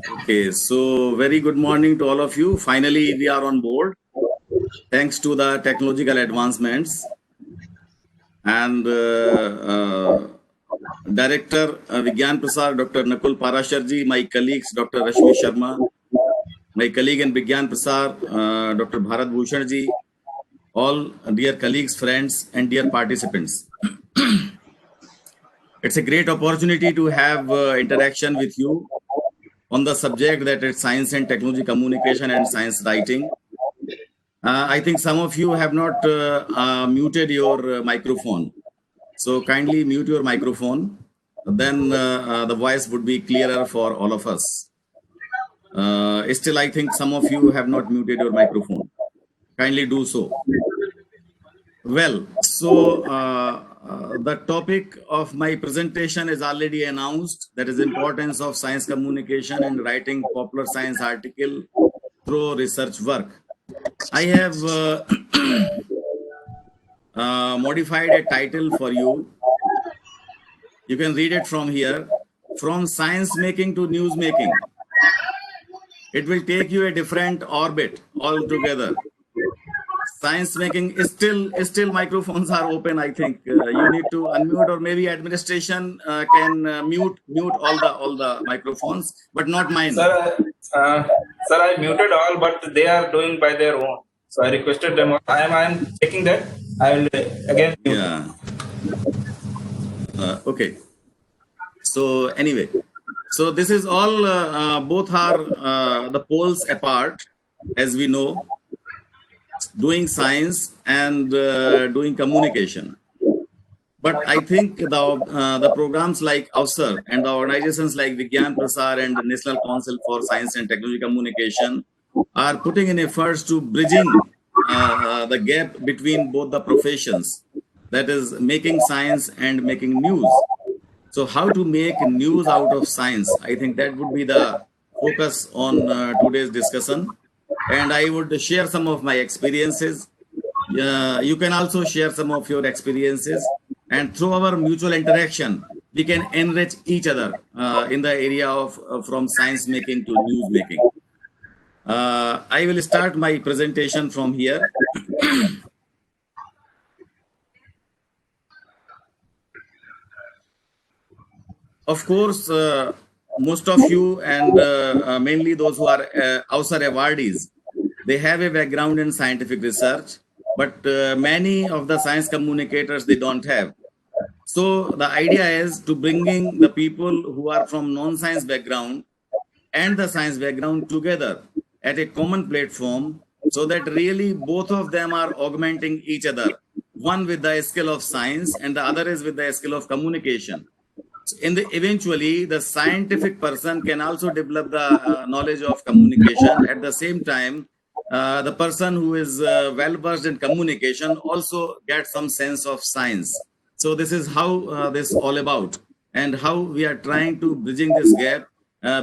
Okay, so very good morning to all of you. Finally, we are on board thanks to the technological advancements. And Director Vigyan Prasad, Dr. Nakul Parasharji, my colleagues, Dr. Rashmi Sharma, my colleague in Vigyan Prasad, Dr. Bharat Bhushanji, all dear colleagues, friends, and dear participants. It's a great opportunity to have interaction with you on the subject that is science and technology communication and science writing. I think some of you have not muted your microphone. So kindly mute your microphone. Then the voice would be clearer for all of us. Still, I think some of you have not muted your microphone. Kindly do so. Well, so the topic of my presentation is already announced. That is importance of science communication and writing popular science article through research work. I have modified a title for you. You can read it from here. From science making to news making. It will take you a different orbit altogether. Science making is still microphones are open. I think you need to unmute, or maybe administration can mute all the microphones, but not mine. Sir, I muted all, but they are doing by their own. So I requested them. I am checking that. I will again mute. Yeah. Okay. So anyway, so this is all. Both are the poles apart, as we know. Doing science and doing communication. But I think the programs like AWSAR and the organizations like Vigyan Prasar and the National Council for Science and Technology Communication are putting in efforts to bridging the gap between both the professions, that is making science and making news. So how to make news out of science? I think that would be the focus on today's discussion. And I would share some of my experiences. You can also share some of your experiences, and through our mutual interaction, we can enrich each other in the area of from science making to news making. I will start my presentation from here. Of course, most of you and mainly those who are AWSAR awardees, they have a background in scientific research, but many of the science communicators, they don't have. So the idea is to bringing the people who are from non-science background and the science background together at a common platform, so that really both of them are augmenting each other, one with the skill of science and the other is with the skill of communication. Eventually, the scientific person can also develop the knowledge of communication. At the same time, the person who is well versed in communication also gets some sense of science. So this is how this all about, and how we are trying to bridging this gap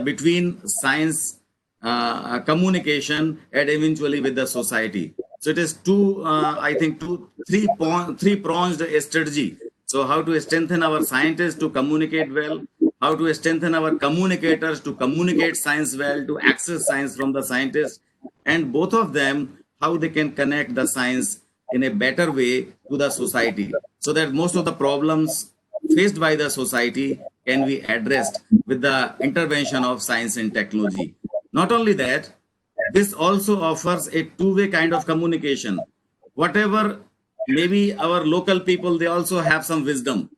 between science, communication, and eventually with the society. So it is three pronged strategy. So how to strengthen our scientists to communicate well, how to strengthen our communicators to communicate science well, to access science from the scientists, and both of them, how they can connect the science in a better way to the society, so that most of the problems faced by the society can be addressed with the intervention of science and technology. Not only that, this also offers a two-way kind of communication. Whatever maybe our local people, they also have some wisdom.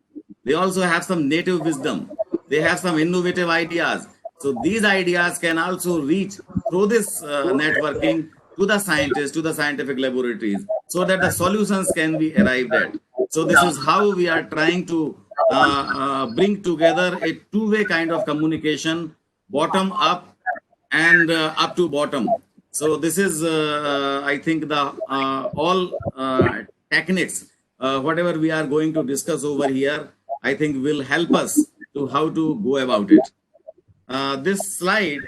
They also have some native wisdom. They have some innovative ideas. So these ideas can also reach through this networking to the scientists, to the scientific laboratories, so that the solutions can be arrived at. So this is how we are trying to bring together a two-way kind of communication, bottom up and up to bottom. So this is, I think, the all techniques, whatever we are going to discuss over here, I think will help us to how to go about it. This slide,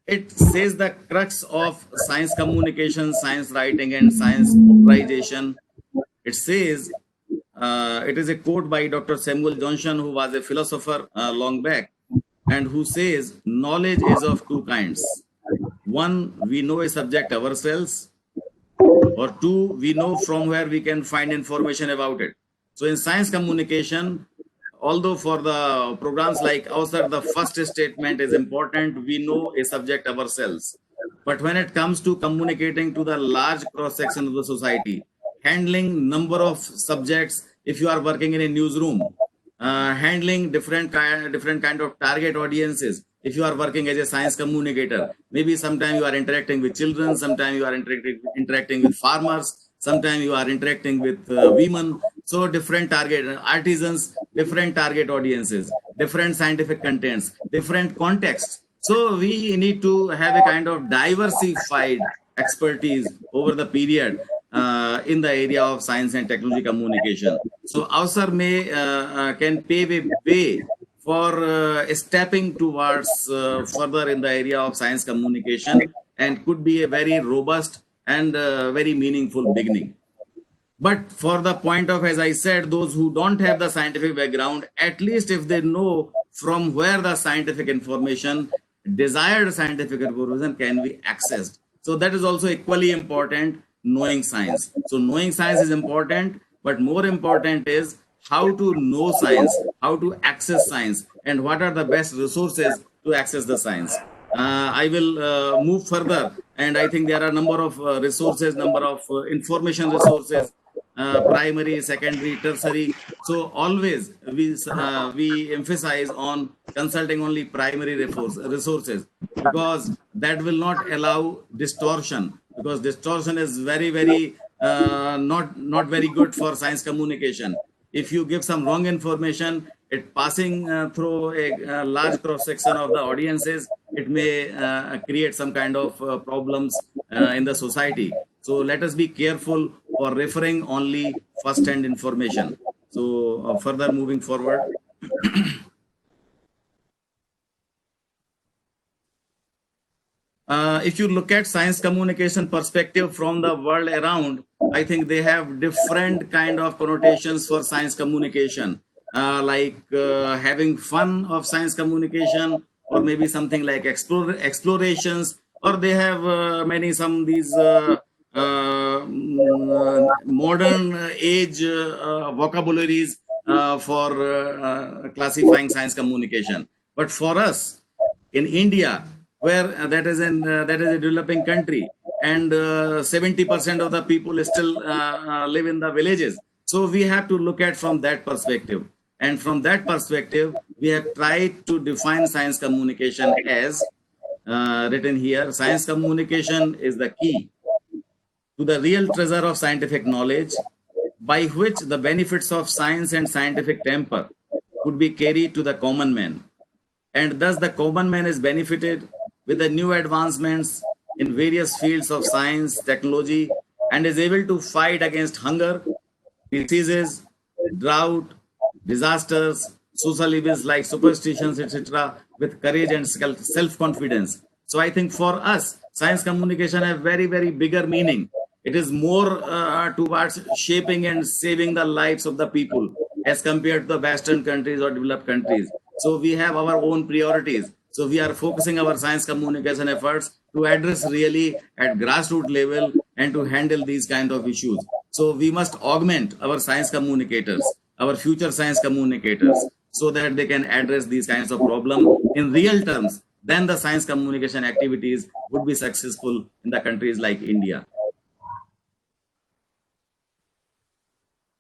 it says the crux of science communication, science writing, and science popularization. It says, it is a quote by Dr. Samuel Johnson, who was a philosopher long back. and who says knowledge is of two kinds. One, we know a subject ourselves, or two, we know from where we can find information about it. So in science communication, although for the programs like OSER, the first statement is important, we know a subject ourselves. But when it comes to communicating to the large cross section of the society, handling number of subjects, if you are working in a newsroom, handling different kind of target audiences, if you are working as a science communicator, maybe sometime you are interacting with children, sometime you are interacting with farmers, sometime you are interacting with women. So different target artisans, different target audiences, different scientific contents, different contexts. So we need to have a kind of diversified expertise over the period in the area of science and technology communication. So AWSAR may can pave a way for stepping towards further in the area of science communication, and could be a very robust and very meaningful beginning. But for the point of, as I said, those who don't have the scientific background, at least if they know from where the scientific information, desired scientific information can be accessed. So that is also equally important, knowing science. So knowing science is important, but more important is how to know science, how to access science, and what are the best resources to access the science. I will move further, and I think there are a number of resources, number of information resources, primary, secondary, tertiary. So always we emphasize on consulting only primary resources, because that will not allow distortion, because distortion is very not very good for science communication. If you give some wrong information, it passing through a large cross section of the audiences, it may create some kind of problems in the society. So let us be careful for referring only first hand information. So further moving forward. If you look at science communication perspective from the world around, I think they have different kind of connotations for science communication, like having fun of science communication, or maybe something like explorations, or they have many some these modern age vocabularies for classifying science communication. But for us, in India, where that is a developing country, and 70% of the people still live in the villages. So we have to look at from that perspective. And from that perspective, we have tried to define science communication as written here. Science communication is the key to the real treasure of scientific knowledge, by which the benefits of science and scientific temper could be carried to the common man, and thus the common man is benefited with the new advancements in various fields of science, technology, and is able to fight against hunger, diseases, drought, disasters, social evils like superstitions, etc., with courage and self-confidence. So I think for us, science communication have very bigger meaning. It is more towards shaping and saving the lives of the people as compared to the Western countries or developed countries. So we have our own priorities. So we are focusing our science communication efforts to address really at grassroots level and to handle these kind of issues. So we must augment our science communicators, our future science communicators, so that they can address these kinds of problems in real terms. Then the science communication activities would be successful in the countries like India.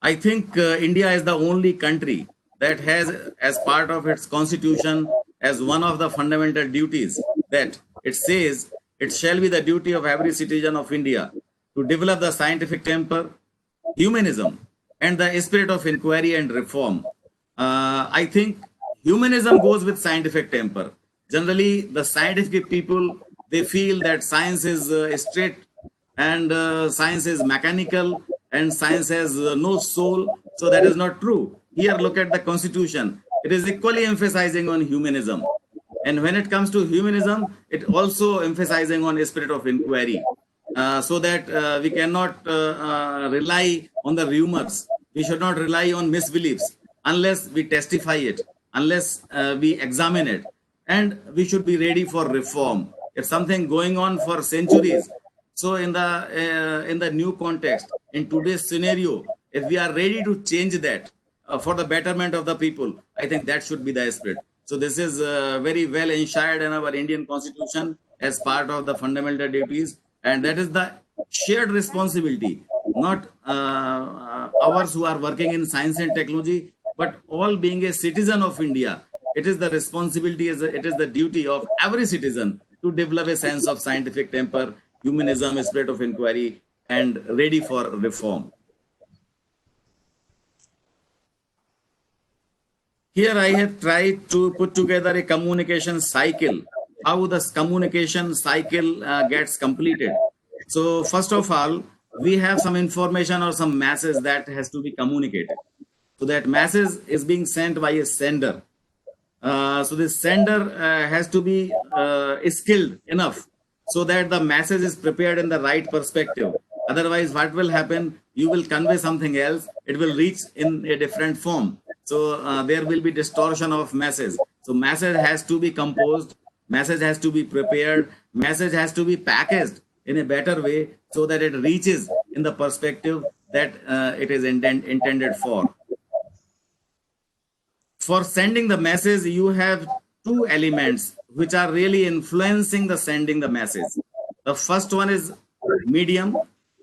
I think India is the only country that has, as part of its constitution, as one of the fundamental duties, that it says it shall be the duty of every citizen of India to develop the scientific temper, humanism, and the spirit of inquiry and reform. I think humanism goes with scientific temper. Generally, the scientific people, they feel that science is straight, and science is mechanical, and science has no soul. So that is not true. Here, look at the constitution. It is equally emphasizing on humanism. And when it comes to humanism, it also emphasizing on a spirit of inquiry, so that we cannot rely on the rumors. We should not rely on misbeliefs unless we testify it, unless we examine it. and we should be ready for reform. If something going on for centuries, so in the new context, in today's scenario, if we are ready to change that for the betterment of the people, I think that should be the spirit. So this is very well enshrined in our Indian Constitution as part of the fundamental duties, and that is the shared responsibility, not ours who are working in science and technology, but all being a citizen of India. It is the responsibility, it is the duty of every citizen to develop a sense of scientific temper, humanism, spirit of inquiry, and ready for reform. Here I have tried to put together a communication cycle, how this communication cycle gets completed. So first of all, we have some information or some message that has to be communicated. So that message is being sent by a sender. So the sender has to be skilled enough so that the message is prepared in the right perspective. Otherwise, what will happen? You will convey something else. It will reach in a different form. So there will be distortion of message. So message has to be composed. Message has to be prepared. Message has to be packaged in a better way so that it reaches in the perspective that it is intended for. For sending the message, you have two elements which are really influencing the sending the message. The first one is medium,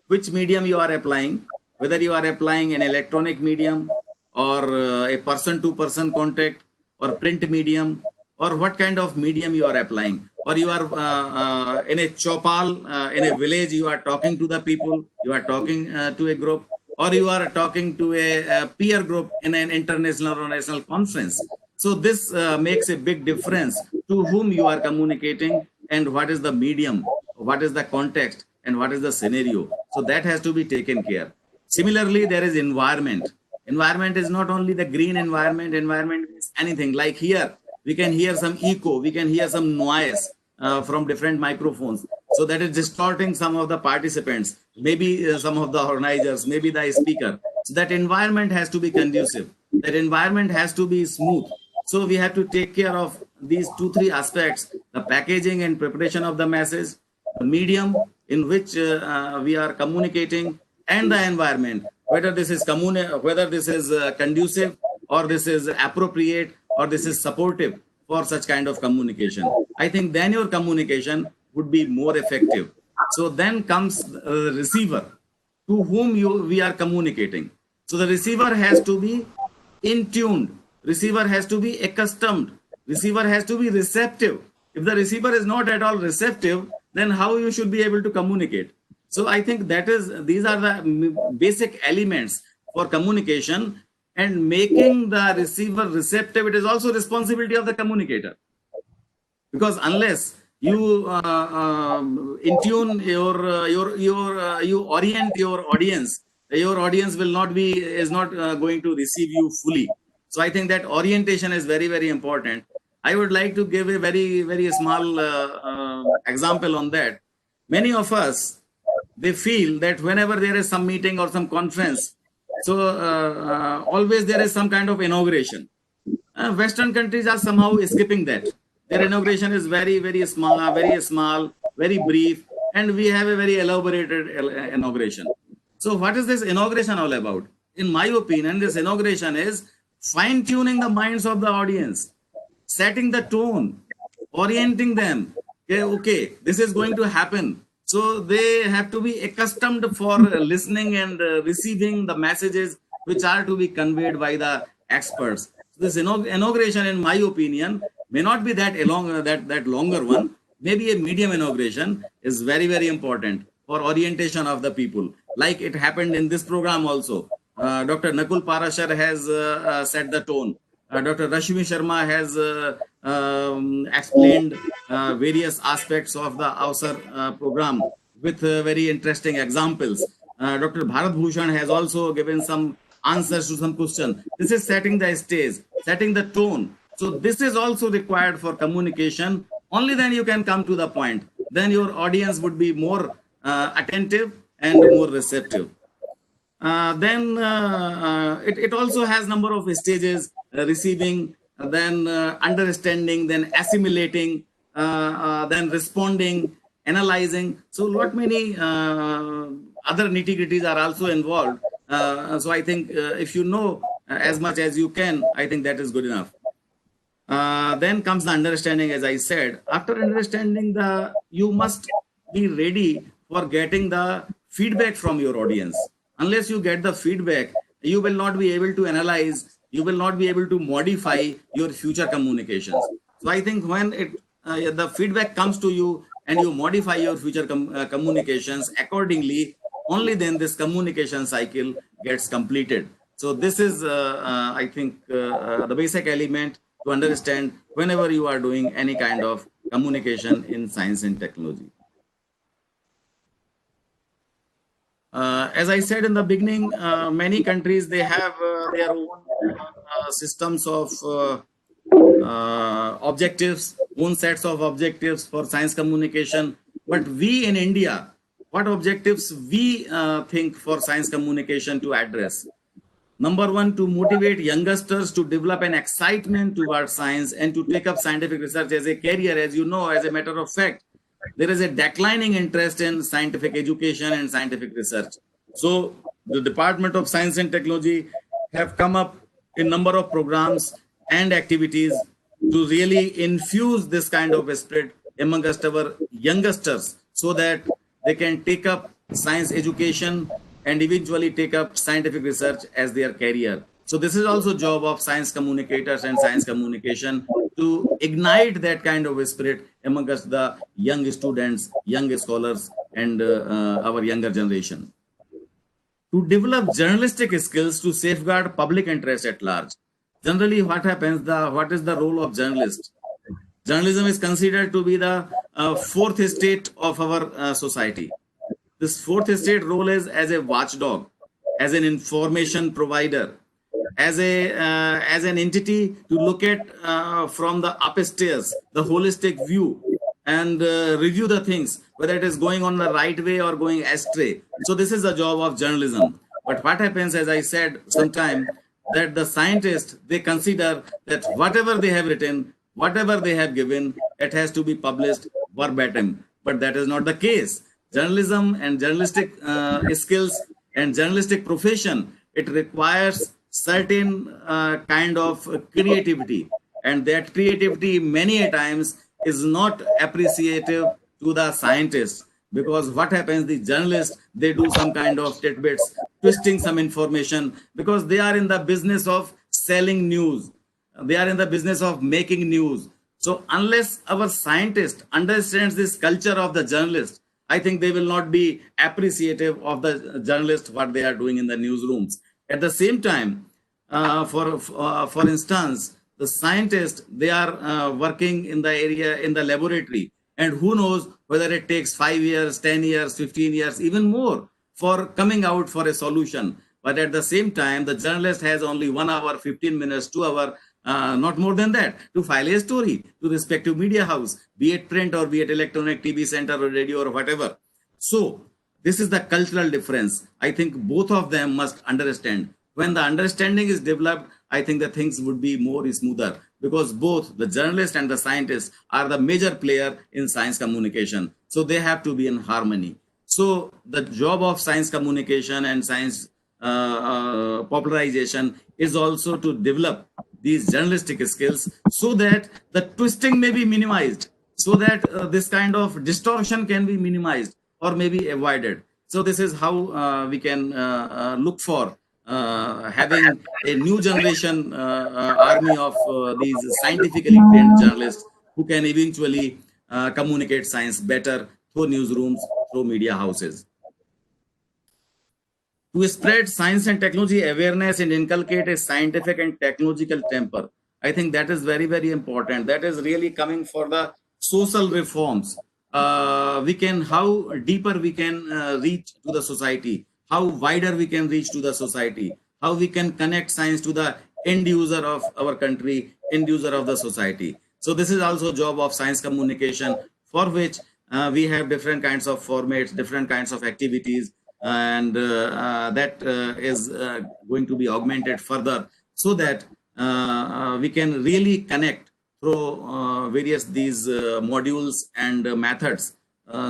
which medium you are applying, whether you are applying an electronic medium or a person to person contact or print medium, or what kind of medium you are applying, or you are in a chopal in a village, you are talking to the people, you are talking to a group, or you are talking to a peer group in an international or national conference. So this makes a big difference to whom you are communicating and what is the medium, what is the context, and what is the scenario. So that has to be taken care. Similarly, there is environment. Environment is not only the green environment. Environment is anything. Like here, we can hear some echo, we can hear some noise from different microphones. So that is distorting some of the participants, maybe some of the organizers, maybe the speaker. So that environment has to be conducive. That environment has to be smooth. So we have to take care of these two, three aspects: the packaging and preparation of the message, the medium in which we are communicating, and the environment, whether this is conducive, or this is appropriate, or this is supportive for such kind of communication. I think then your communication would be more effective. So then comes the receiver, to whom we are communicating. So the receiver has to be in tuned, receiver has to be accustomed, receiver has to be receptive. If the receiver is not at all receptive, then how you should be able to communicate? So I think these are the basic elements for communication, and making the receiver receptive, it is also responsibility of the communicator, because unless you in tune you orient your audience will not be is not going to receive you fully. So I think that orientation is very, very important. I would like to give a very, very small example on that. Many of us, they feel that whenever there is some meeting or some conference, so always there is some kind of inauguration. Western countries are somehow skipping that. Their inauguration is very, very small, very brief, and we have a very elaborated inauguration. So what is this inauguration all about? In my opinion, this inauguration is fine-tuning the minds of the audience, setting the tone, orienting them. Okay, this is going to happen. So they have to be accustomed for listening and receiving the messages which are to be conveyed by the experts. This inauguration, in my opinion, may not be that longer one. Maybe a medium inauguration is very, very important for orientation of the people. Like it happened in this program also. Dr. Nakul Parashar has set the tone. Dr. Rashmi Sharma has explained various aspects of the Avsar program with very interesting examples. Dr. Bharat Bhushan has also given some answers to some questions. This is setting the stage, setting the tone. So this is also required for communication. Only then you can come to the point. Then your audience would be more attentive and more receptive. Then it also has number of stages: receiving, then understanding, then assimilating, then responding, analyzing. So lot many other nitty-gritties are also involved. So I think if you know as much as you can, I think that is good enough. Then comes the understanding, as I said. After understanding you must be ready for getting the feedback from your audience. Unless you get the feedback, you will not be able to analyze, you will not be able to modify your future communications. So I think when the feedback comes to you and you modify your future communications accordingly, only then this communication cycle gets completed. So this is, I think, the basic element to understand whenever you are doing any kind of communication in science and technology. As I said in the beginning, many countries, they have their own systems of objectives, own sets of objectives for science communication. But we in India, what objectives we think for science communication to address? Number one, to motivate youngsters to develop an excitement towards science and to take up scientific research as a career. As you know, as a matter of fact, there is a declining interest in scientific education and scientific research. So the Department of Science and Technology have come up a number of programs and activities to really infuse this kind of spirit amongst our youngsters so that they can take up science education and eventually take up scientific research as their career. So this is also job of science communicators and science communication to ignite that kind of spirit amongst the young students, young scholars, and our younger generation. To develop journalistic skills to safeguard public interest at large. Generally, what happens? What is the role of journalist? Journalism is considered to be the fourth estate of our society. This fourth estate role is as a watchdog, as an information provider, as an entity to look at from the upstairs, the holistic view, and review the things, whether it is going on the right way or going astray. So this is the job of journalism. But what happens, as I said sometime, that the scientists, they consider that whatever they have written, whatever they have given, it has to be published verbatim. But that is not the case. Journalism and journalistic skills and journalistic profession, it requires certain kind of creativity, and that creativity many a times is not appreciative to the scientists, because what happens, the journalists, they do some kind of tidbits, twisting some information, because they are in the business of selling news, they are in the business of making news. So unless our scientist understands this culture of the journalist, I think they will not be appreciative of the journalist, what they are doing in the newsrooms. At the same time, for instance, the scientists, they are working in the area, in the laboratory, and who knows whether it takes 5 years, 10 years, 15 years, even more for coming out for a solution. But at the same time, the journalist has only 1 hour, 15 minutes, 2 hours, not more than that, to file a story to respective media house, be it print or be it electronic, TV center or radio or whatever. So this is the cultural difference. I think both of them must understand. When the understanding is developed, I think the things would be more smoother, because both the journalist and the scientist are the major player in science communication. So they have to be in harmony. So the job of science communication and science popularization is also to develop these journalistic skills so that the twisting may be minimized, so that this kind of distortion can be minimized or maybe avoided. So this is how we can look for having a new generation army of these scientifically trained journalists who can eventually communicate science better through newsrooms, through media houses. To spread science and technology awareness and inculcate a scientific and technological temper. I think that is very, very important. That is really coming for the social reforms. How deeper we can reach to the society, how wider we can reach to the society, how we can connect science to the end user of our country, end user of the society. So this is also job of science communication, for which we have different kinds of formats, different kinds of activities, and that is going to be augmented further, so that we can really connect through various these modules and methods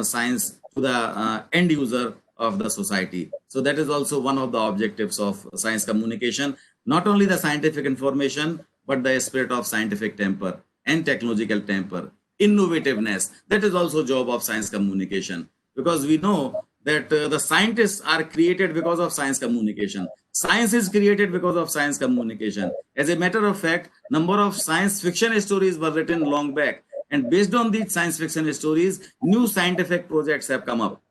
science to the end user of the society. So that is also one of the objectives of science communication, not only the scientific information, but the spirit of scientific temper and technological temper, innovativeness. That is also job of science communication, because we know that the scientists are created because of science communication. Science is created because of science communication. As a matter of fact, number of science fiction stories were written long back, and based on these science fiction stories, new scientific projects have come up,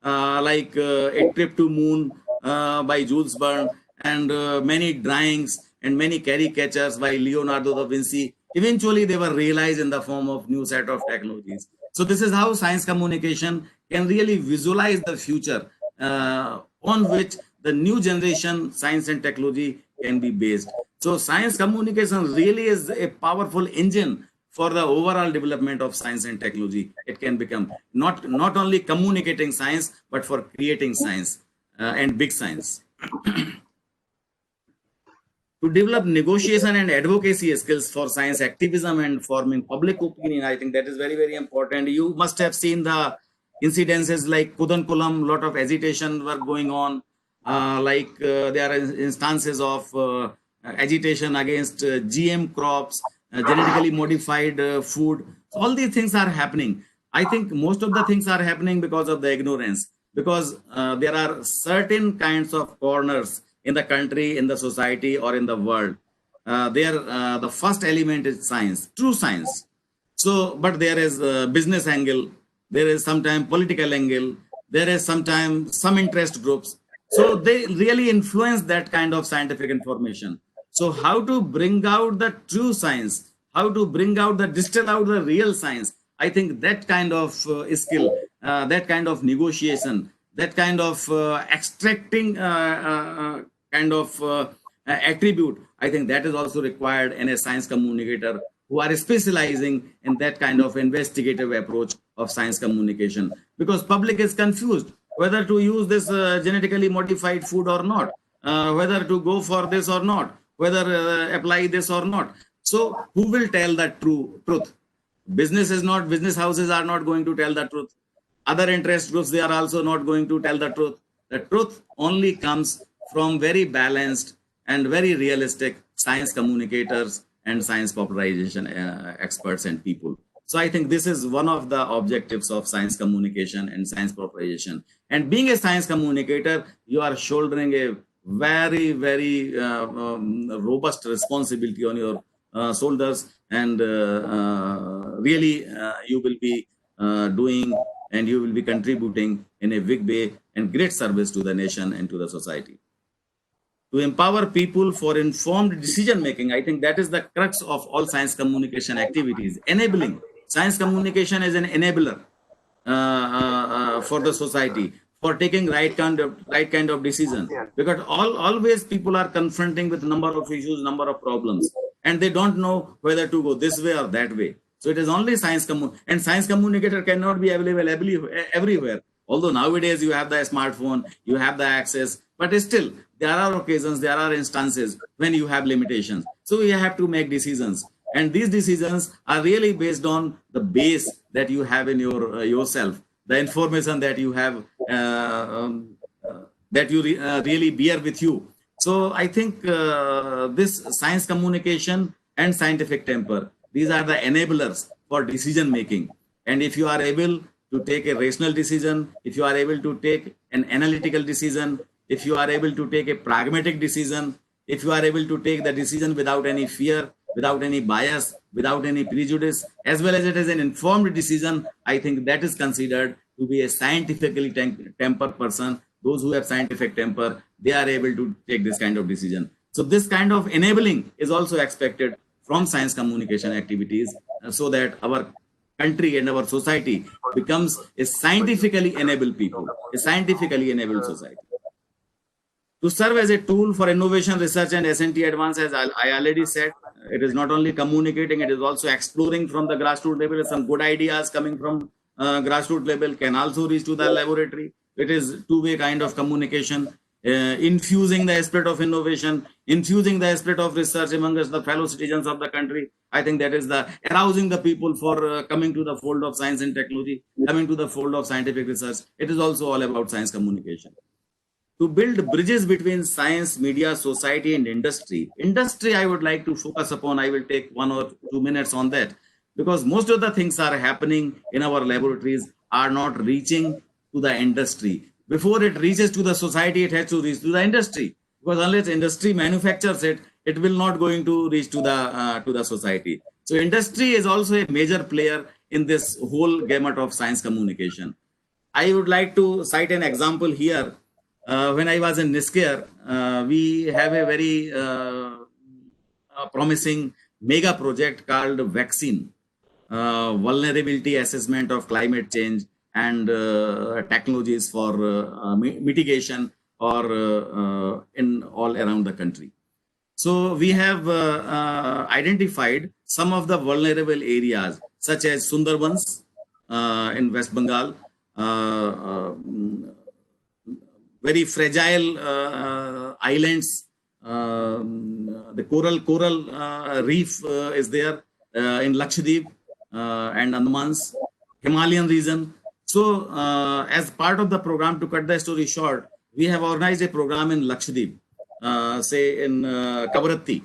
like A Trip to Moon by Jules Verne, and many drawings and many caricatures by Leonardo da Vinci. Eventually, they were realized in the form of new set of technologies. So this is how science communication can really visualize the future on which the new generation science and technology can be based. So science communication really is a powerful engine for the overall development of science and technology. It can become not only communicating science, but for creating science and big science. To develop negotiation and advocacy skills for science activism and forming public opinion, I think that is very, very important. You must have seen the incidences like Kudankulam, lot of agitation were going on, there are instances of agitation against GM crops, genetically modified food. All these things are happening. I think most of the things are happening because of the ignorance, because there are certain kinds of corners in the country, in the society, or in the world. The first element is science, true science. So, but there is a business angle, there is sometimes political angle, there is sometimes some interest groups. So they really influence that kind of scientific information. So how to bring out the true science, how to bring out distill out the real science. I think that kind of skill, that kind of negotiation, that kind of extracting kind of attribute, I think that is also required in a science communicator who are specializing in that kind of investigative approach of science communication, because public is confused whether to use this genetically modified food or not, whether to go for this or not, whether apply this or not. So who will tell the truth? Business houses are not going to tell the truth. Other interest groups, they are also not going to tell the truth. The truth only comes from very balanced and very realistic science communicators and science popularization experts and people. So I think this is one of the objectives of science communication and science popularization. And being a science communicator, you are shouldering a very, very robust responsibility on your shoulders, and really you will be doing and you will be contributing in a big way and great service to the nation and to the society. To empower people for informed decision making, I think that is the crux of all science communication activities. Enabling. Science communication is an enabler for the society, for taking right kind of decision, because always people are confronting with number of issues, number of problems, and they don't know whether to go this way or that way. So it is only and science communicator cannot be available everywhere. Although nowadays you have the smartphone, you have the access, but still there are occasions, there are instances when you have limitations. So you have to make decisions, and these decisions are really based on the base that you have in yourself, the information that you have, that you really bear with you. So I think this science communication and scientific temper, these are the enablers for decision making. And if you are able to take a rational decision, if you are able to take an analytical decision, if you are able to take a pragmatic decision, if you are able to take the decision without any fear, without any bias, without any prejudice, as well as it is an informed decision, I think that is considered to be a scientifically tempered person. Those who have scientific temper, they are able to take this kind of decision. So this kind of enabling is also expected from science communication activities, so that our country and our society becomes a scientifically enabled people, a scientifically enabled society. To serve as a tool for innovation, research, and S&T advance, as I already said, it is not only communicating, it is also exploring from the grassroots level. Some good ideas coming from grassroots level can also reach to the laboratory. It is two-way kind of communication. infusing the spirit of innovation, infusing the spirit of research amongst the fellow citizens of the country. I think that is the arousing the people for coming to the fold of science and technology, coming to the fold of scientific research. It is also all about science communication. To build bridges between science, media, society, and industry. Industry, I would like to focus upon. I will take 1 or 2 minutes on that because most of the things are happening in our laboratories are not reaching to the industry. Before it reaches to the society, it has to reach to the industry because unless industry manufactures it, it will not going to reach to the society. So industry is also a major player in this whole gamut of science communication. I would like to cite an example here. When I was in NISCARE, we have a very promising mega project called Vaccine, vulnerability assessment of climate change and technologies for mitigation or in all around the country. So we have identified some of the vulnerable areas such as Sundarbans in West Bengal, very fragile islands. The coral reef is there in Lakshadweep and Andamans, Himalayan region. So, as part of the program, to cut the story short, we have organized a program in Lakshadweep, say in Kavaratti,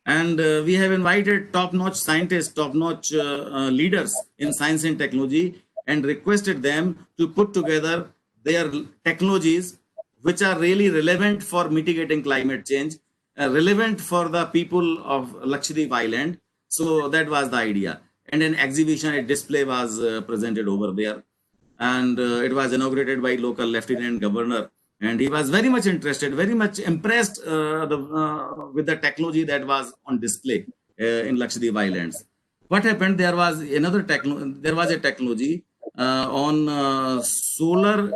and we have invited top-notch scientists, top-notch leaders in science and technology, and requested them to put together their technologies which are really relevant for mitigating climate change, relevant for the people of Lakshadweep Island. So that was the idea. And an exhibition, a display was presented over there. And it was inaugurated by local Lieutenant Governor. And he was very much interested, very much impressed with the technology that was on display in Lakshadweep Islands. What happened? There was a technology on solar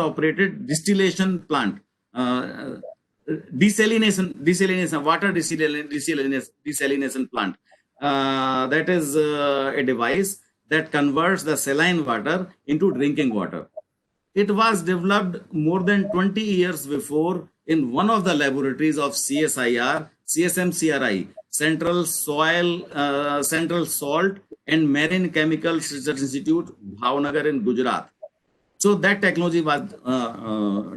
operated distillation plant, desalination water desalination plant. That is a device that converts the saline water into drinking water. It was developed more than 20 years before in one of the laboratories of CSMCRI, Central Salt and Marine Chemical Research Institute, Bhavnagar in Gujarat. So that technology was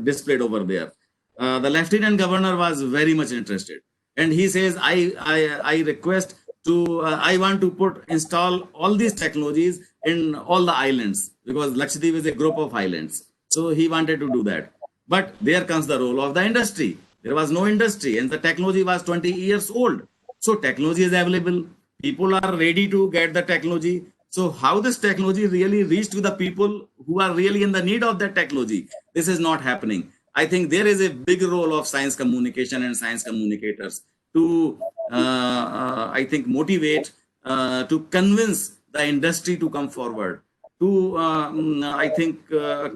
displayed over there. The Lieutenant Governor was very much interested, and he says, "I request to I want to install all these technologies in all the islands because Lakshadweep is a group of islands." So he wanted to do that, but there comes the role of the industry. There was no industry, and the technology was 20 years old. So technology is available. People are ready to get the technology. So how this technology really reach to the people who are really in the need of that technology? This is not happening. I think there is a big role of science communication and science communicators to, I think, motivate, to convince the industry to come forward, to, I think,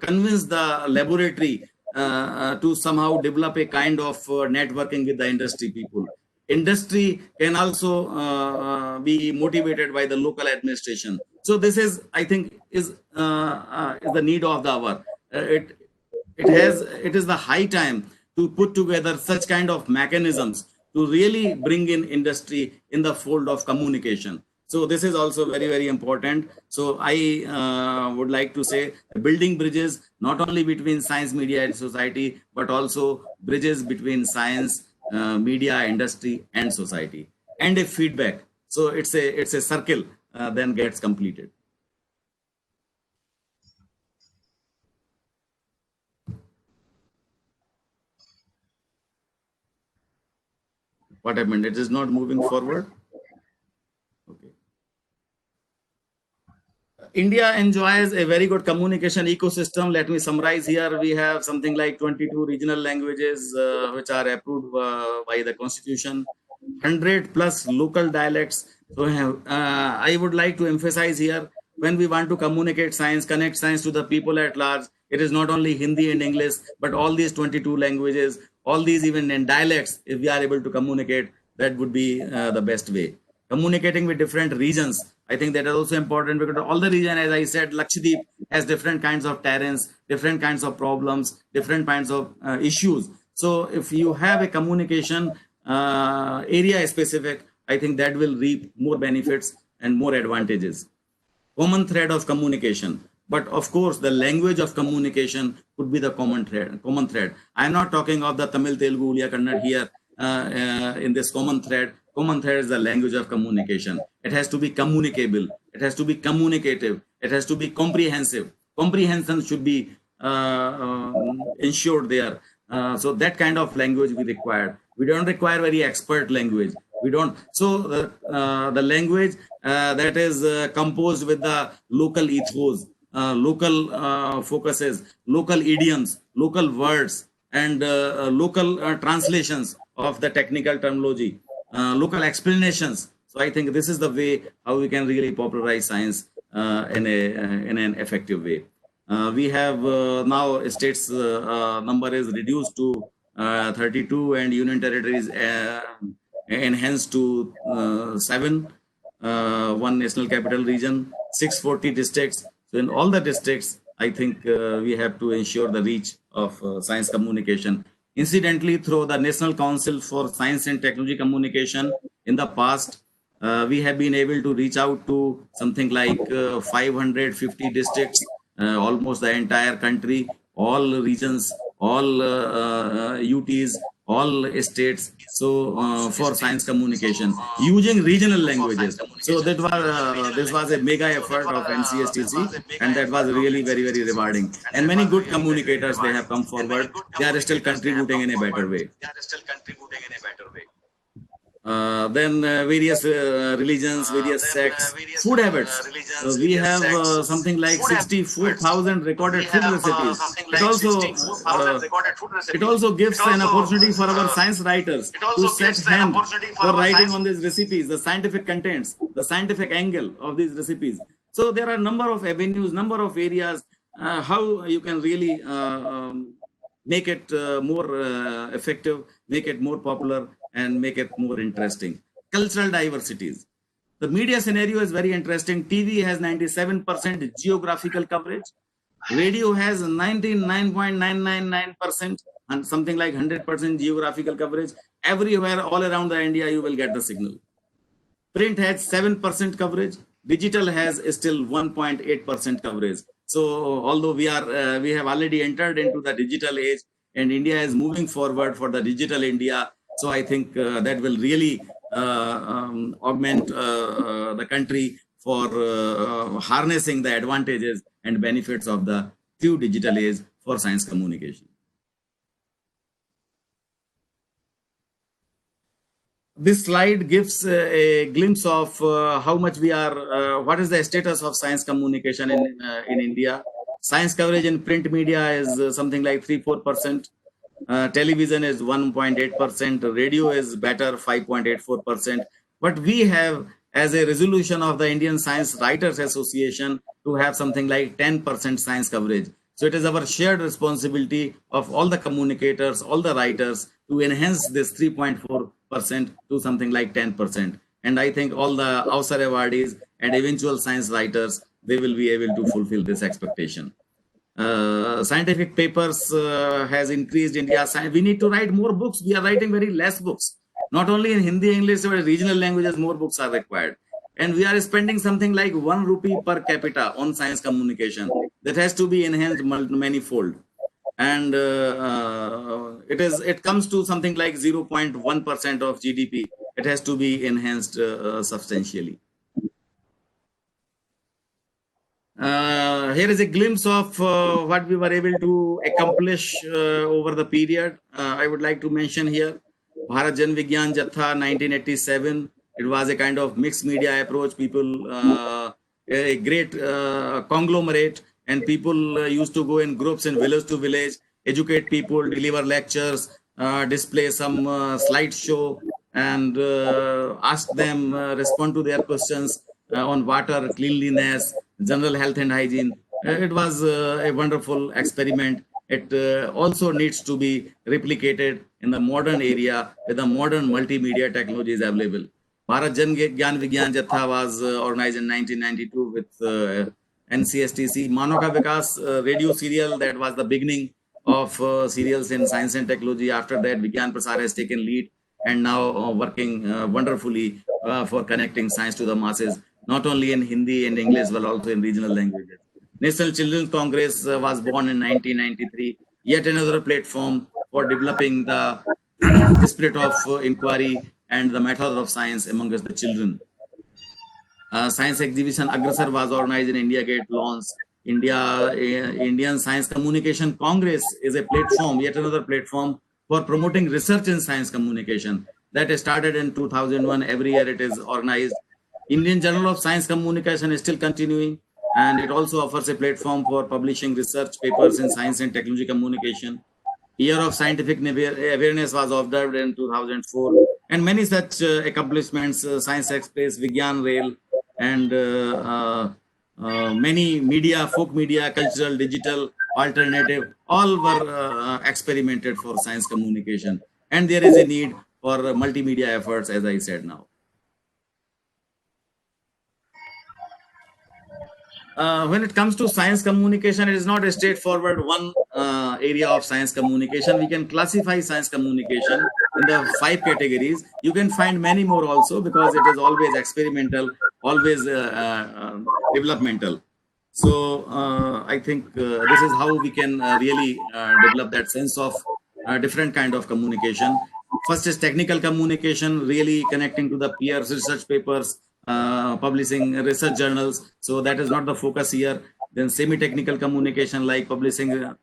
convince the laboratory to somehow develop a kind of networking with the industry people. Industry can also be motivated by the local administration. So this is, I think, is the need of the hour. It is the high time to put together such kind of mechanisms to really bring in industry in the fold of communication. So this is also very, very important. So I would like to say building bridges, not only between science, media, and society, but also bridges between science, media, industry, and society, and a feedback. So it's a circle then gets completed. What happened? It is not moving forward. Okay. India enjoys a very good communication ecosystem. Let me summarize here. We have something like 22 regional languages which are approved by the constitution, 100 plus local dialects. So I would like to emphasize here, when we want to communicate science, connect science to the people at large, it is not only Hindi and English, but all these 22 languages, all these even in dialects, if we are able to communicate, that would be the best way. communicating with different regions. I think that is also important because all the region, as I said, Lakshadweep has different kinds of terrains, different kinds of problems, different kinds of issues. So if you have a communication area specific, I think that will reap more benefits and more advantages. Common thread of communication. But of course, the language of communication could be the common thread. Common thread. I am not talking of the Tamil, Telugu, Ulia, Kannada here in this common thread. Common thread is the language of communication. It has to be communicable. It has to be communicative. It has to be comprehensive. Comprehension should be ensured there. So that kind of language we require. We don't require very expert language. We don't. So the language that is composed with the local ethos, local focuses, local idioms, local words, and local translations of the technical terminology, local explanations. So I think this is the way how we can really popularize science in an effective way. We have now states number is reduced to 32 and union territories enhanced to 7, one national capital region, 640 districts. So in all the districts, I think we have to ensure the reach of science communication. Incidentally, through the National Council for Science and Technology Communication, in the past, we have been able to reach out to something like 550 districts, almost the entire country, all regions, all UTs, all states. So for science communication using regional languages. So that was this was a mega effort of NCSTC, and that was really very rewarding. And many good communicators they have come forward. They are still contributing in a better way. Then various religions, various sects, food habits. We have something like 64,000 recorded food recipes. It also gives an opportunity for our science writers to set hand for writing on these recipes, the scientific contents, the scientific angle of these recipes. So there are a number of avenues, number of areas how you can really make it more effective, make it more popular, and make it more interesting. Cultural diversities. The media scenario is very interesting. TV has 97% geographical coverage. Radio has 99.999% and something like 100% geographical coverage. Everywhere, all around the India, you will get the signal. Print has 7% coverage. Digital has still 1.8% coverage. So although we have already entered into the digital age and India is moving forward for the digital India. So I think that will really augment the country for harnessing the advantages and benefits of the true digital age for science communication. This slide gives a glimpse of how much we are, what is the status of science communication in India. Science coverage in print media is something like 3-4%. Television is 1.8%. Radio is better, 5.84%. But we have, as a resolution of the Indian Science Writers Association, to have something like 10% science coverage. So it is our shared responsibility of all the communicators, all the writers, to enhance this 3.4% to something like 10%. And I think all the Avsar awardees and eventual science writers, they will be able to fulfill this expectation. Scientific papers has increased India. We need to write more books. We are writing very less books. Not only in Hindi, English, but regional languages, more books are required. And we are spending something like 1 rupee per capita on science communication. That has to be enhanced manifold. And it comes to something like 0.1% of GDP. It has to be enhanced substantially. Here is a glimpse of what we were able to accomplish over the period. I would like to mention here Bharat Jan Vigyan Jatha 1987. It was a kind of mixed media approach. People, a great conglomerate, and people used to go in groups in village to village, educate people, deliver lectures, display some slideshow, and ask them, respond to their questions on water, cleanliness, general health and hygiene. It was a wonderful experiment. It also needs to be replicated in the modern area with the modern multimedia technologies available. Bharat Jan Gyan Vigyan Jatha was organized in 1992 with NCSTC. Mano Ka Vikas radio serial, that was the beginning of serials in science and technology. After that, Vigyan Prasar has taken lead and now working wonderfully for connecting science to the masses, not only in Hindi and English, but also in regional languages. National Children's Congress was born in 1993, yet another platform for developing the spirit of inquiry and the method of science amongst the children. Science exhibition Agrasar was organized in India Gate launch. Indian Science Communication Congress is a platform, yet another platform for promoting research in science communication. That started in 2001. Every year it is organized. Indian Journal of Science Communication is still continuing, and it also offers a platform for publishing research papers in science and technology communication. Year of Scientific Awareness was observed in 2004, and many such accomplishments, Science Express, Vigyan Rail, and many media, folk media, cultural, digital, alternative, all were experimented for science communication. And there is a need for multimedia efforts, as I said now. When it comes to science communication, it is not a straightforward one area of science communication. We can classify science communication in the 5 categories. You can find many more also, because it is always experimental, always developmental. So I think this is how we can really develop that sense of different kind of communication. First is technical communication, really connecting to the peers, research papers, publishing research journals. So that is not the focus here. Then semi-technical communication, like publishing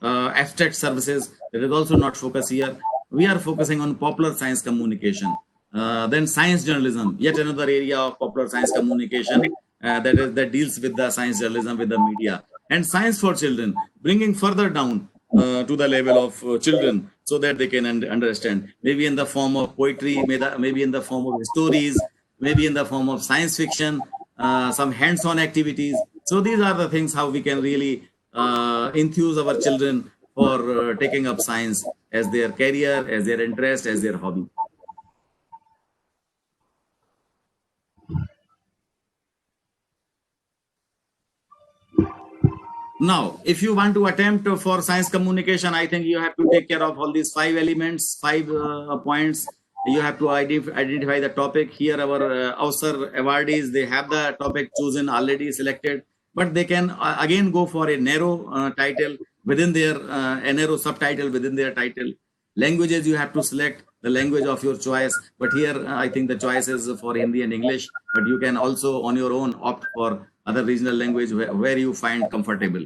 abstract services, that is also not focus here. We are focusing on popular science communication. Then science journalism, yet another area of popular science communication that deals with the science journalism with the media. And science for children, bringing further down to the level of children, so that they can understand, maybe in the form of poetry, maybe in the form of stories, maybe in the form of science fiction, some hands-on activities. So these are the things how we can really enthuse our children for taking up science as their career, as their interest, as their hobby. Now, if you want to attempt for science communication, I think you have to take care of all these 5 elements, 5 points. You have to identify the topic. Here, our Avsar awardees, they have the topic chosen, already selected, but they can again go for a narrow title within their, a narrow subtitle within their title. Languages, you have to select the language of your choice. But here, I think the choice is for Hindi and English, but you can also on your own opt for other regional language where you find comfortable.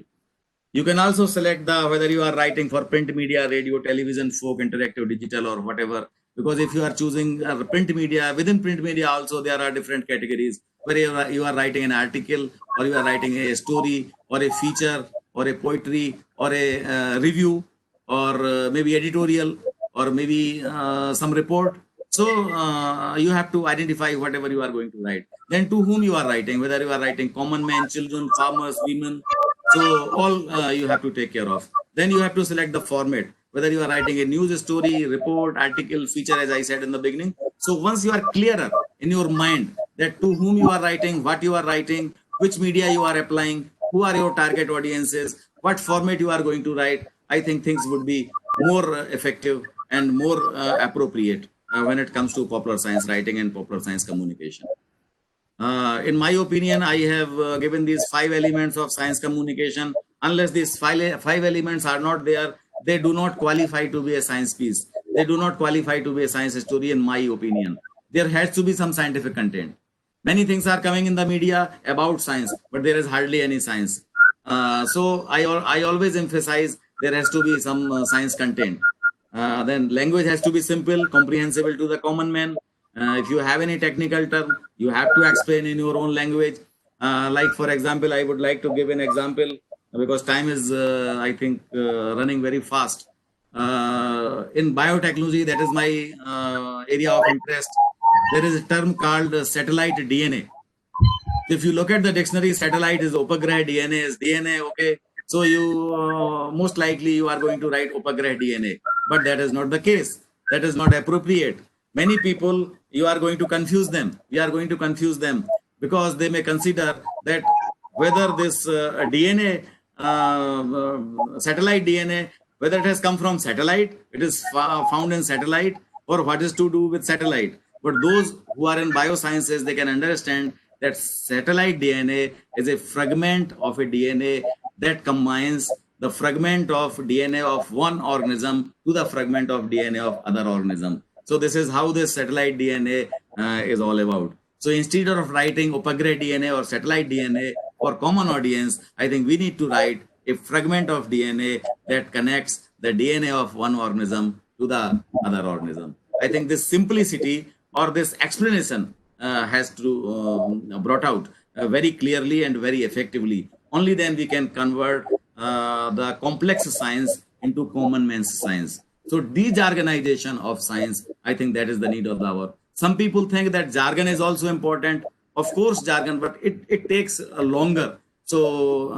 You can also select the whether you are writing for print media, radio, television, folk, interactive, digital, or whatever. Because if you are choosing print media, within print media also there are different categories where you are writing an article, or you are writing a story, or a feature, or a poetry, or a review, or maybe editorial, or maybe some report. So you have to identify whatever you are going to write. Then to whom you are writing, whether you are writing common men, children, farmers, women. So all you have to take care of. Then you have to select the format, whether you are writing a news story, report, article, feature, as I said in the beginning. So once you are clearer in your mind that to whom you are writing, what you are writing, which media you are applying, who are your target audiences, what format you are going to write, I think things would be more effective and more appropriate when it comes to popular science writing and popular science communication. In my opinion, I have given these 5 elements of science communication. Unless these 5 elements are not there, they do not qualify to be a science piece. They do not qualify to be a science story, in my opinion. There has to be some scientific content. Many things are coming in the media about science, but there is hardly any science. So I always emphasize there has to be some science content. Then language has to be simple, comprehensible to the common man. If you have any technical term, you have to explain in your own language. Like for example, I would like to give an example because time is, I think, running very fast. In biotechnology, that is my area of interest. There is a term called satellite DNA. If you look at the dictionary, satellite is Upagrah, DNA is DNA. Okay, so you most likely you are going to write Upagrah DNA, but that is not the case. That is not appropriate. Many people, you are going to confuse them. We are going to confuse them because they may consider that whether this DNA, satellite DNA, whether it has come from satellite, it is found in satellite, or what is to do with satellite. But those who are in biosciences, they can understand that satellite DNA is a fragment of a DNA that combines the fragment of DNA of one organism to the fragment of DNA of other organism. So this is how this satellite DNA is all about. So instead of writing upgrade DNA or satellite DNA for common audience, I think we need to write a fragment of DNA that connects the DNA of one organism to the other organism. I think this simplicity or this explanation has to brought out very clearly and very effectively. Only then we can convert the complex science into common man's science. So de-jargonization of science, I think that is the need of the hour. Some people think that jargon is also important. Of course, jargon, but it takes longer. So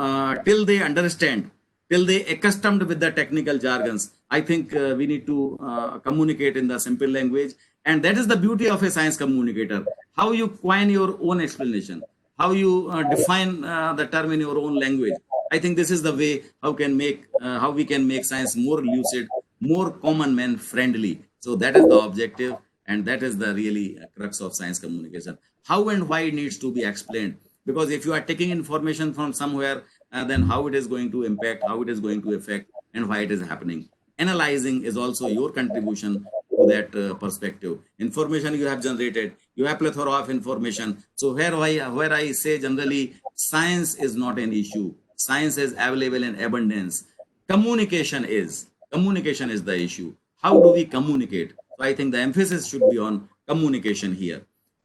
till they understand, till they accustomed with the technical jargons, I think we need to communicate in the simple language. And that is the beauty of a science communicator. How you coin your own explanation, how you define the term in your own language. I think this is the way how we can make science more lucid, more common man friendly. So that is the objective, and that is the really crux of science communication. How and why it needs to be explained. Because if you are taking information from somewhere, then how it is going to impact, how it is going to affect, and why it is happening. Analyzing is also your contribution to that perspective. Information you have generated, you have plethora of information. So where I say generally, science is not an issue. Science is available in abundance. Communication is the issue. How do we communicate? So I think the emphasis should be on communication here.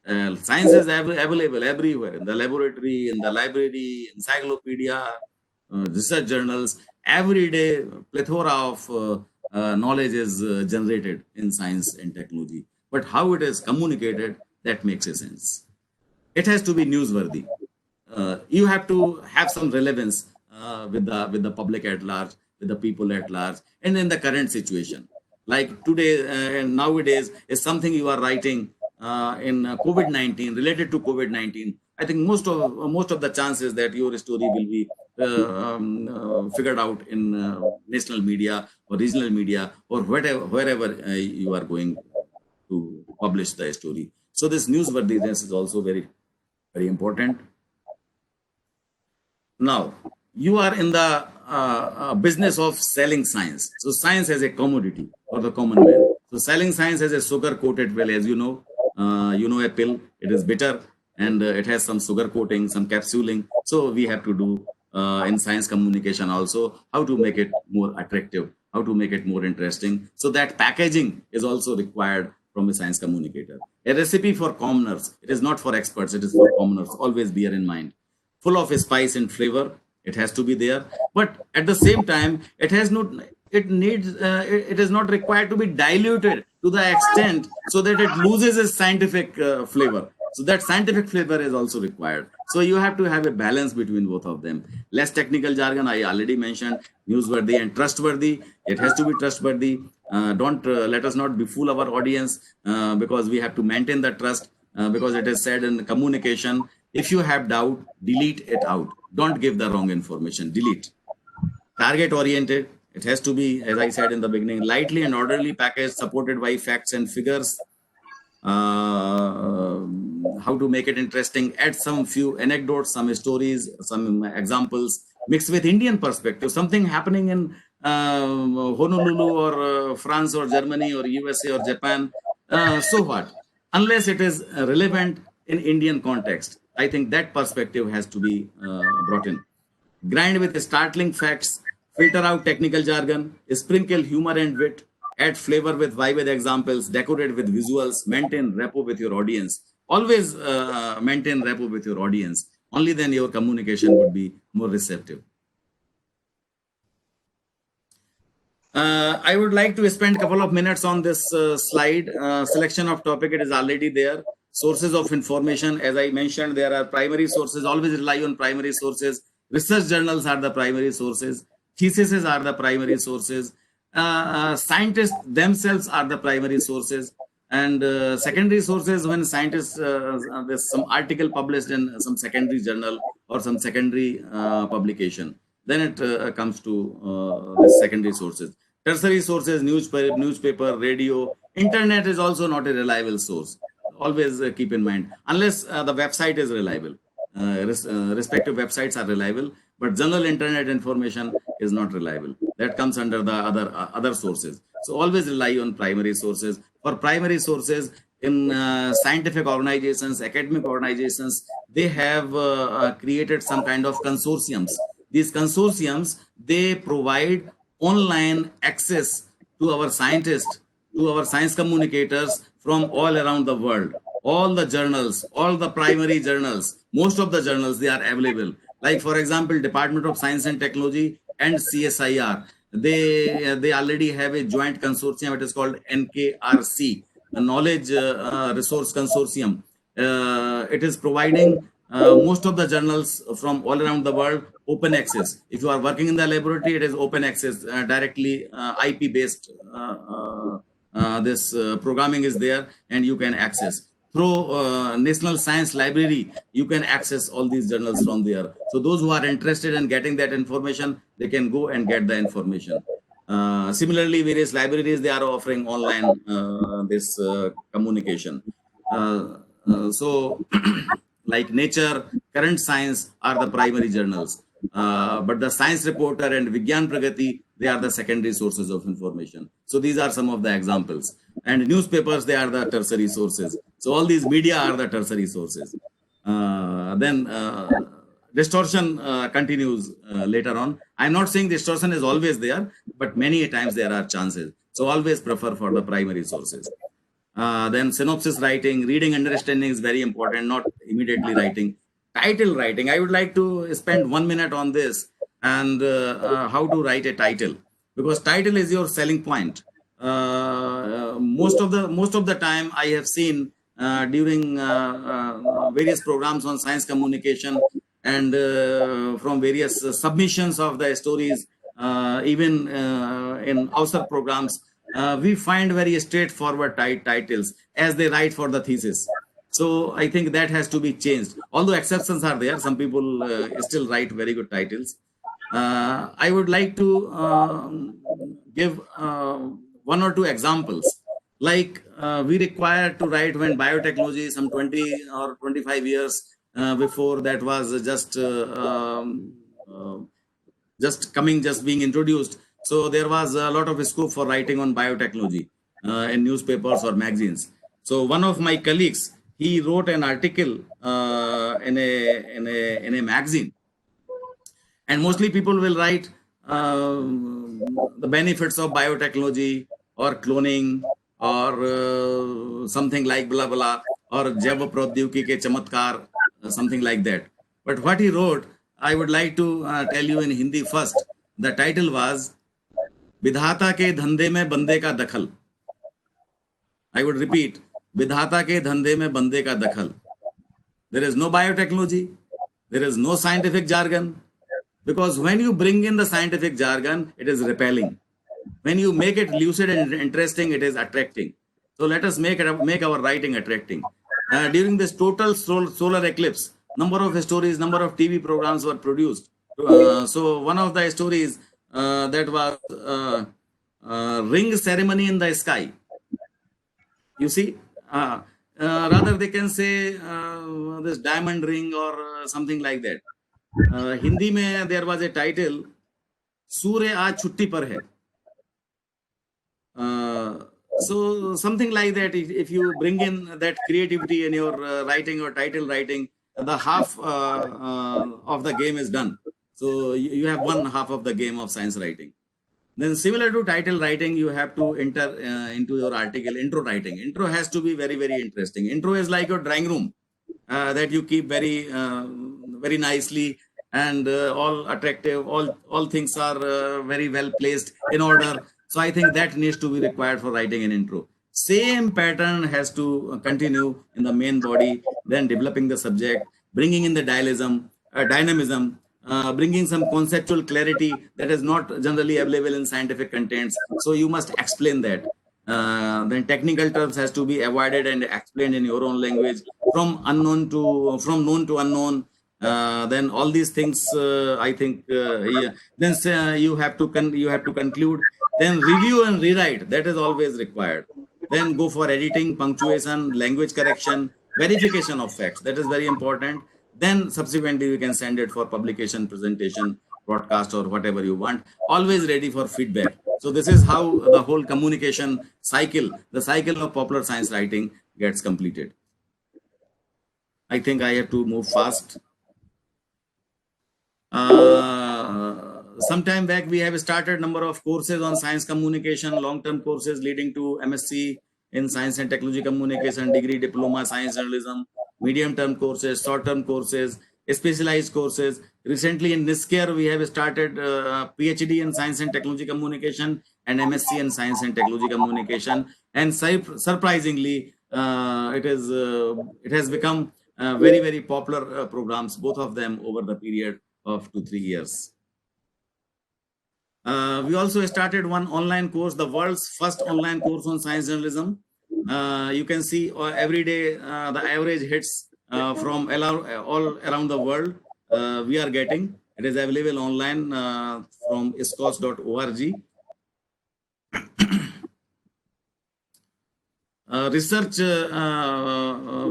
Science is available everywhere, in the laboratory, in the library, encyclopedia, research journals. Every day, plethora of knowledge is generated in science and technology. But how it is communicated, that makes a sense. It has to be newsworthy. You have to have some relevance with the public at large, with the people at large, and in the current situation. Like today and nowadays is something you are writing in COVID-19, related to COVID-19. I think most of the chances that your story will be figured out in national media or regional media or wherever you are going to publish the story. So this newsworthiness is also very, very important. Now, you are in the business of selling science. So science as a commodity for the common man. So selling science as a sugar-coated pill, as you know a pill, it is bitter and it has some sugar coating, some capsuling. So we have to do in science communication also how to make it more attractive, how to make it more interesting. So that packaging is also required from a science communicator. A recipe for commoners, it is not for experts, it is for commoners. Always bear in mind. Full of spice and flavor, it has to be there. But at the same time, it has not. It is not required to be diluted to the extent so that it loses its scientific flavor. So that scientific flavor is also required. So you have to have a balance between both of them. Less technical jargon, I already mentioned, newsworthy and trustworthy. It has to be trustworthy. Don't let us not befool our audience because we have to maintain the trust because it is said in communication, if you have doubt, delete it out. Don't give the wrong information, delete. Target oriented, it has to be, as I said in the beginning, lightly and orderly packaged, supported by facts and figures. How to make it interesting, add some few anecdotes, some stories, some examples, mixed with Indian perspective, something happening in Honolulu or France or Germany or USA or Japan. So what? Unless it is relevant in Indian context, I think that perspective has to be brought in. Grind with startling facts, filter out technical jargon, sprinkle humor and wit, add flavor with vivid examples, decorate with visuals, maintain rapport with your audience. Always maintain rapport with your audience. Only then your communication would be more receptive. I would like to spend a couple of minutes on this slide. Selection of topic, it is already there. Sources of information, as I mentioned, there are primary sources. Always rely on primary sources. Research journals are the primary sources. Theses are the primary sources. Scientists themselves are the primary sources. And secondary sources, when scientists, there's some article published in some secondary journal or some secondary publication, then it comes to the secondary sources. Tertiary sources, newspaper, radio, internet is also not a reliable source. Always keep in mind, unless the website is reliable. Respective websites are reliable, but general internet information is not reliable. That comes under the other sources. So always rely on primary sources. For primary sources, in scientific organizations, academic organizations, they have created some kind of consortiums. These consortiums, they provide online access to our scientists, to our science communicators from all around the world. All the journals, all the primary journals, most of the journals, they are available. Like, for example, Department of Science and Technology and CSIR, they already have a joint consortium. It is called NKRC, the Knowledge Resource Consortium. It is providing most of the journals from all around the world open access. If you are working in the laboratory, it is open access, directly IP based. This programming is there, and you can access through National Science Library. You can access all these journals from there. So those who are interested in getting that information, they can go and get the information. Similarly, various libraries, they are offering online this communication. So like Nature, Current Science are the primary journals. But the Science Reporter and Vigyan Pragati, they are the secondary sources of information. So these are some of the examples. And newspapers, they are the tertiary sources. So all these media are the tertiary sources. Then distortion continues later on. I'm not saying distortion is always there, but many times there are chances. So always prefer for the primary sources. Then synopsis writing, reading understanding is very important, not immediately writing. Title writing, I would like to spend 1 minute on this, and how to write a title, because title is your selling point. Most of the time I have seen during various programs on science communication, and from various submissions of the stories, even in outside programs, we find very straightforward titles as they write for the thesis. So I think that has to be changed. Although exceptions are there, some people still write very good titles. I would like to give one or two examples. Like we require to write when biotechnology, some 20 or 25 years before that was just being introduced. So there was a lot of scope for writing on biotechnology in newspapers or magazines. So one of my colleagues, he wrote an article in a magazine, and mostly people will write the benefits of biotechnology or cloning or something like blah blah, or जैव प्रौद्योगिकी के चमत्कार, something like that. But what he wrote, I would like to tell you in Hindi first. The title was विधाता के धंधे में बंदे का दखल. I would repeat, विधाता के धंधे में बंदे का दखल. There is no biotechnology, there is no scientific jargon, because when you bring in the scientific jargon, it is repelling. When you make it lucid and interesting, it is attracting. So let us make our writing attracting. During this total solar eclipse, number of stories, number of TV programs were produced. So one of the stories that was ring ceremony in the sky. You see, rather they can say this diamond ring or something like that. Hindi में there was a title, सूर्य आज छुट्टी पर है. So something like that. If you bring in that creativity in your writing or title writing, the half of the game is done. So you have one half of the game of science writing. Then similar to title writing, you have to enter into your article intro writing. Intro has to be very, very interesting. Intro is like your drawing room that you keep very, very nicely, and all attractive. All things are very well placed in order. So I think that needs to be required for writing an intro. Same pattern has to continue in the main body, then developing the subject, bringing in the dynamism, bringing some conceptual clarity that is not generally available in scientific contents. So you must explain that. Then technical terms has to be avoided and explained in your own language, from known to unknown. Then all these things, I think, yeah. Then you have to conclude. Then review and rewrite, that is always required. Then go for editing, punctuation, language correction, verification of facts. That is very important. Then subsequently you can send it for publication, presentation, broadcast, or whatever you want. Always ready for feedback. So this is how the whole communication cycle, the cycle of popular science writing, gets completed. I think I have to move fast. Sometime back, we have started number of courses on science communication, long-term courses leading to MSc in science and technology communication, degree, diploma, science journalism, medium-term courses, short-term courses, specialized courses. Recently in NISCARE, we have started PhD in science and technology communication and MSc in science and technology communication. And surprisingly, it has become very, very popular programs, both of them over the period of 2-3 years. We also started one online course, the world's first online course on science journalism. You can see every day the average hits from all around the world we are getting. It is available online from iscos.org. Research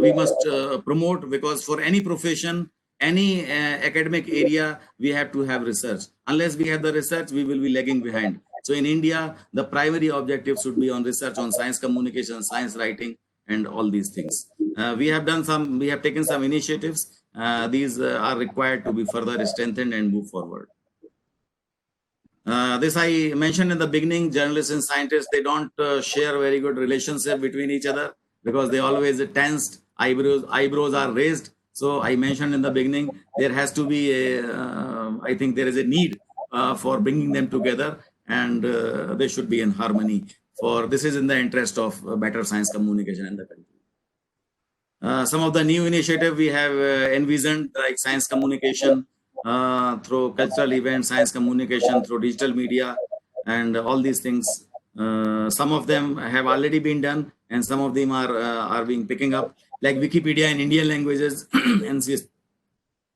we must promote, because for any profession, any academic area, we have to have research. Unless we have the research, we will be lagging behind. So in India, the primary objective should be on research on science communication, science writing, and all these things. We have taken some initiatives. These are required to be further strengthened and move forward. This I mentioned in the beginning, journalists and scientists, they don't share very good relationship between each other, because they always tensed, eyebrows are raised. So I mentioned in the beginning, there has to be I think there is a need for bringing them together, and they should be in harmony. For this is in the interest of better science communication in the country. Some of the new initiative we have envisioned, like science communication through cultural events, science communication through digital media, and all these things. Some of them have already been done, and some of them are being picking up, like Wikipedia in Indian languages.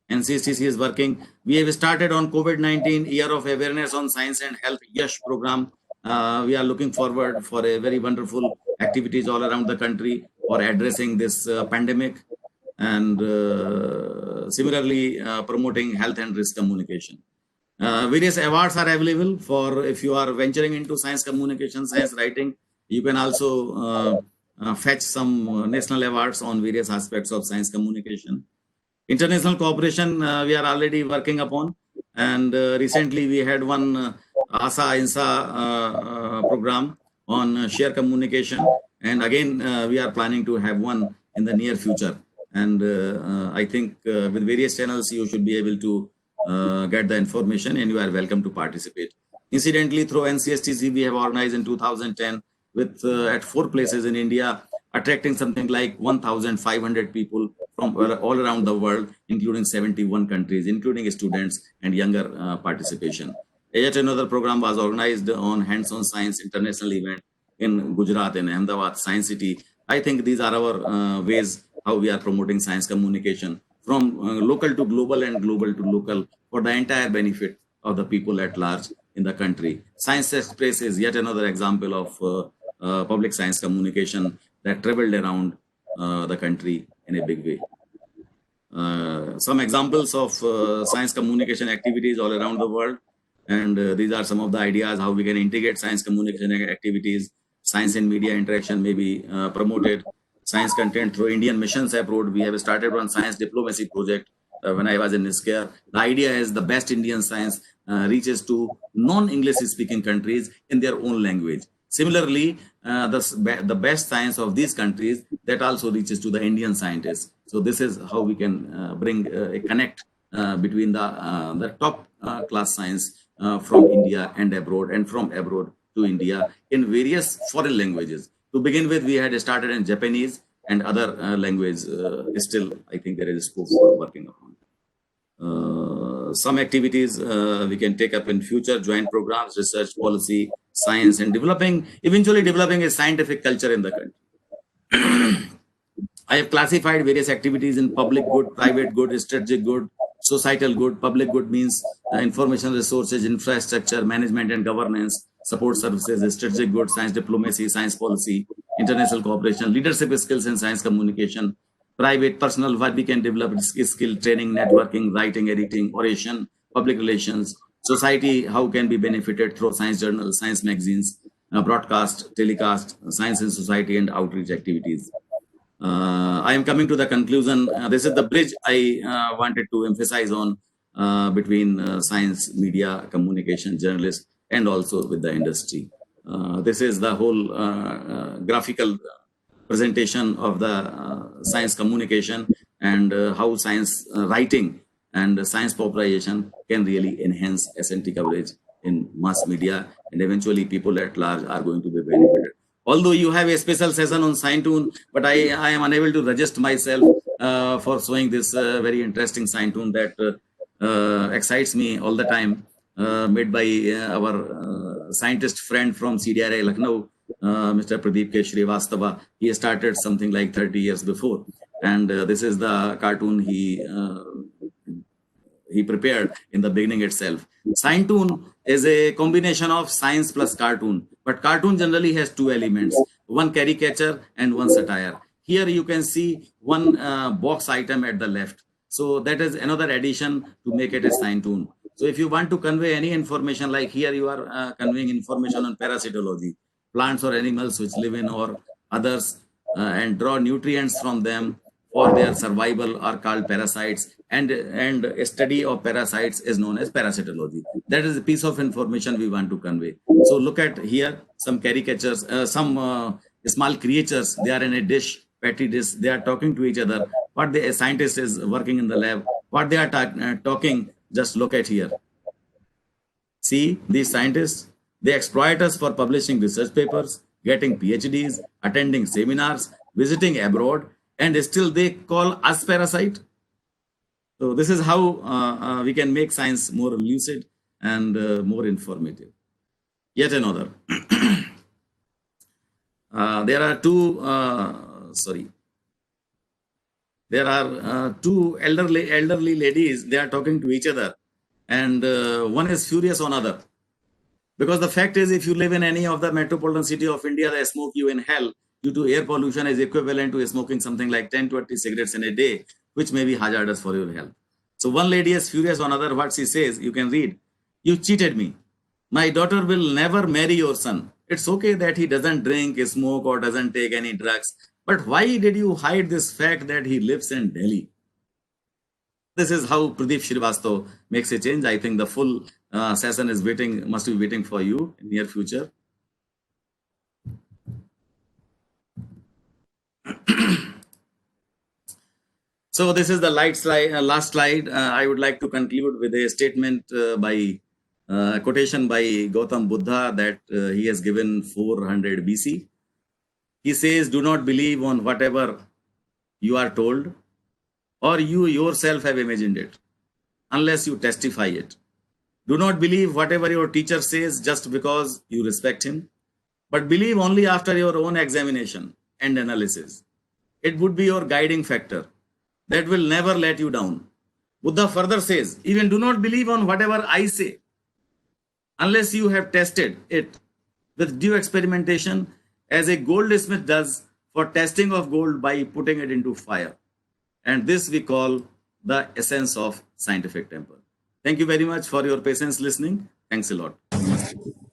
NCSTC is working. We have started on COVID-19 Year of Awareness on Science and Health YASH program. We are looking forward for a very wonderful activities all around the country for addressing this pandemic, and similarly promoting health and risk communication. Various awards are available for, if you are venturing into science communication, science writing. You can also fetch some national awards on various aspects of science communication. International cooperation we are already working upon, and recently we had one ASA-INSA program on share communication, and again we are planning to have one in the near future. And I think with various channels you should be able to get the information, and you are welcome to participate. Incidentally, through NCSTC, we have organized in 2010 with at 4 places in India, attracting something like 1,500 people from all around the world, including 71 countries, including students and younger participation. Yet another program was organized on hands-on science international event in Gujarat, in Ahmedabad, Science City. I think these are our ways how we are promoting science communication from local to global and global to local for the entire benefit of the people at large in the country. Science Express is yet another example of public science communication that traveled around the country in a big way. Some examples of science communication activities all around the world, and these are some of the ideas how we can integrate science communication activities. Science and media interaction may be promoted. Science content through Indian missions abroad. We have started one science diplomacy project when I was in NISCARE. The idea is the best Indian science reaches to non-English speaking countries in their own language. Similarly, the best science of these countries that also reaches to the Indian scientists. So this is how we can bring a connect between the top class science from India and abroad, and from abroad to India in various foreign languages. To begin with, we had started in Japanese and other language. Still, I think there is scope for working upon. Some activities we can take up in future, joint programs, research policy, science and eventually developing a scientific culture in the country. I have classified various activities in public good, private good, strategic good, societal good. Public good means information resources, infrastructure, management and governance, support services, strategic good, science diplomacy, science policy, international cooperation, leadership skills and science communication. Private, personal, what we can develop skill, training, networking, writing, editing, oration, public relations. Society, how can be benefited through science journals, science magazines, broadcast, telecast, science in society and outreach activities. I am coming to the conclusion. This is the bridge I wanted to emphasize on between science, media, communication, journalists, and also with the industry. This is the whole graphical presentation of the science communication and how science writing and science popularization can really enhance SNT coverage in mass media, and eventually people at large are going to be benefited. Although you have a special session on SciToon, but I am unable to resist myself for showing this very interesting SciToon that excites me all the time, made by our scientist friend from CDRI Lucknow, Mr. Pradeep K. Srivastava. He started something like 30 years before. And this is the cartoon he prepared in the beginning itself. SciToon is a combination of science plus cartoon, but cartoon generally has two elements, one caricature and one satire. Here you can see one box item at the left. So that is another addition to make it a SciToon. So if you want to convey any information, like here you are conveying information on parasitology, plants or animals which live in or others, and draw nutrients from them for their survival are called parasites, and a study of parasites is known as parasitology. That is a piece of information we want to convey. So look at here some caricatures, some small creatures, they are in a dish, petri dish, they are talking to each other. What the scientist is working in the lab, what they are talking, just look at here. See, these scientists, they exploit us for publishing research papers, getting PhDs, attending seminars, visiting abroad, and still they call us parasite. So this is how we can make science more lucid and more informative. Yet another. There are two elderly ladies. They are talking to each other, and one is furious on other. Because the fact is, if you live in any of the metropolitan city of India, the smoke you inhale due to air pollution is equivalent to smoking something like 10-20 cigarettes in a day, which may be hazardous for your health. So one lady is furious on other. What she says, you can read. You cheated me. My daughter will never marry your son. It's okay that he doesn't drink, smoke, or doesn't take any drugs. But why did you hide this fact that he lives in Delhi? This is how Pradeep Srivastava makes a change. I think the full session is must be waiting for you in near future. So this is the last slide. I would like to conclude with a statement by quotation by Gautam Buddha that he has given 400 BC. He says, do not believe on whatever you are told or you yourself have imagined it, unless you testify it. Do not believe whatever your teacher says just because you respect him, but believe only after your own examination and analysis. It would be your guiding factor that will never let you down. Buddha further says, even do not believe on whatever I say, unless you have tested it with due experimentation, as a goldsmith does for testing of gold by putting it into fire. And this we call the essence of scientific temper. Thank you very much for your patience listening. Thanks a lot. Namaste.